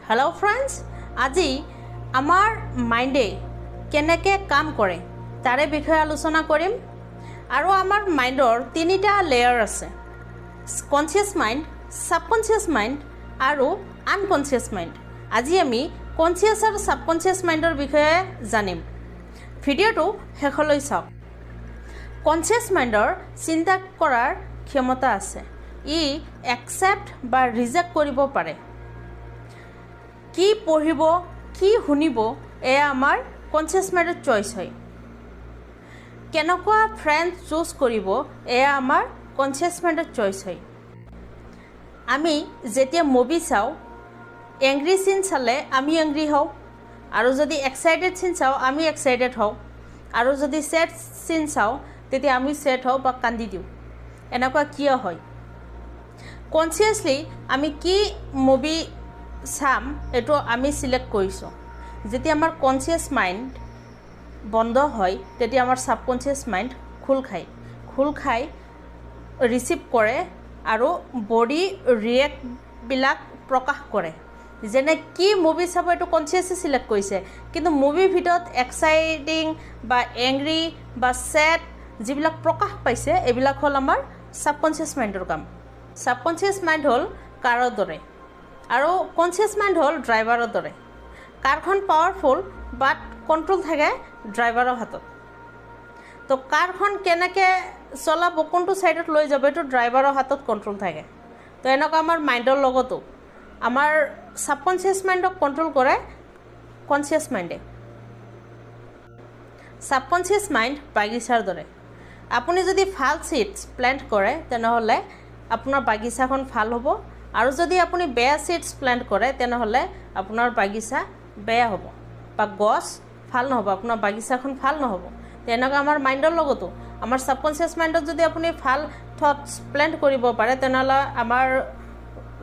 Hello friends, আজি आमार माइंडे केनेके काम करे तारे विषय आलोचना करिम। आरो आमार माइंडर तीनिटा लेयर आछे, कन्सियास माइंड, सबकन्सियास माइंड आरो आनकन्सियास माइंड। আজি आमी कन्सियास और सबकन्सियास माइंडर विषय जानिम। भिडिओटो शेषলৈ চাওক। कन्सियास माइंडर चिंता करार क्षमता आछे, इ एक्सेप्ट बा रिजेक्ट करिब पारे। कि पढ़िब कि शुनिब एया आमार कन्सियास माइंडर चॉइस है। केनेकुवा फ्रेंड चूज करिब एया आमार कन्सियास माइंडर चॉइस है। आमी जेतिया मुभि चाও एंग्री सीन चाले आमी एंग्री हौ, आरो जदि एक्साइटेड सीन चाও आमी एक्साइटेड हौ, आरो जदि सैड सीन चाও तेतिया आमी सैड हौ बा कांदी दिउ। एनेकुवा किय হয়? कन्सियासली आमी कि मुभि চাম एटो आमी सिलेक्ट करिছো। जेतिया आमार कन्सियास माइंड बंद হয় तेतिया आमार सबकन्सियास माइंड खुल खाय रिसीव करे आरो बडी रिएक्ट बिलाक प्रकाश करे। जेने कि मुभि चाब एटो कन्सियासे सिलेक्ट करिছে, किन्तु मुभि भितरत एक्साइटिंग बा एंग्री बा सैड जिबिलाक प्रकाश पाइছে एबिलाक हल आमार सबकन्सियास माइंडर काम। सबकन्सियास माइंड हल कारर दरे आरो कन्सियास माइंड हल ड्राइवार दरे। कारखन पावरफुल बाट कंट्रोल थाके ड्राइवार हाथत। तो कारखन केनेके चलाब कोनटो साइडत लई जाब एटो ड्राइवार हाथत कंट्रोल थाके। तो एनका आमार माइंडर लगतो आमार सबकन्सियास माइंडक कंट्रोल करे कन्सियास माइंडे। सबकन्सियास माइंड बागिचार दरे। आपुनि जदि फाल सीड्स प्लांट करे तेनहले आपुनार बागिचाखन फाल हबो, आरो जदि आपुनि बेया सीड्स प्लांट करे तेनहले आपुनार बागिचा बेया हबो बा गछ फाल नहबो, आपुनार बागिचाखन फाल नहबो। तेनका आमार माइंडर लगतो आमार सबकन्सियास माइंडत जदि आपुनि फाल थट्स प्लांट करिब पारे तेनहले आमार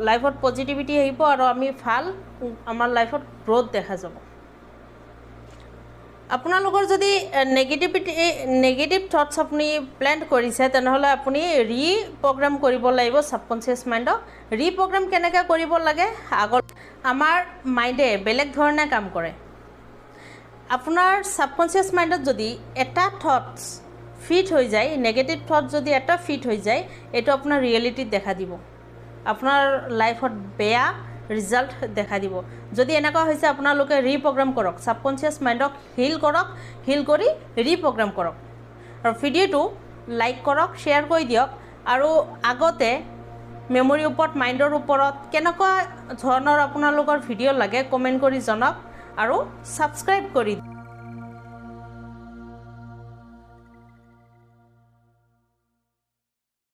लाइफत पजिटिविटी आहिब आरो आमी फाल आमार लाइफत ग्रोथ देखा जाब। আপোনালোকৰ যদি নেগেটিভ থটস আপুনি প্ল্যান কৰিছে তেনহলে আপুনি ৰিপ্ৰগ্ৰাম কৰিব লাগিব সাবকনসিয়াস মাইন্ডক। ৰিপ্ৰগ্ৰাম কেনেকৈ কৰিব লাগে? আগত আমাৰ মাইন্ডে বেলেগ ধৰণে কাম কৰে। আপোনাৰ সাবকনসিয়াস মাইন্ডত যদি এটা থটস ফিট হৈ যায়, নেগেটিভ থট যদি এটা ফিট হৈ যায়, এটো আপোনাৰ ৰিয়েলিটিত দেখা দিব, আপোনাৰ লাইফত বেয়া रिजल्ट देखा दी। जदि एनेका होइसे आपनालोके रिप्रोग्राम करक, सबकन्सियास माइंडक हिल करक, हिल करी रिप्रोग्राम करक। और भिडिओ लाइक करक, शेयर कर दियक। आरो आगते मेमोरी ऊपर माइंडर ऊपर केनेका धৰণৰ आपनालोকৰ भिडिओ लागे कमेन्ट करी जनक आरो सब्सक्राइब करी।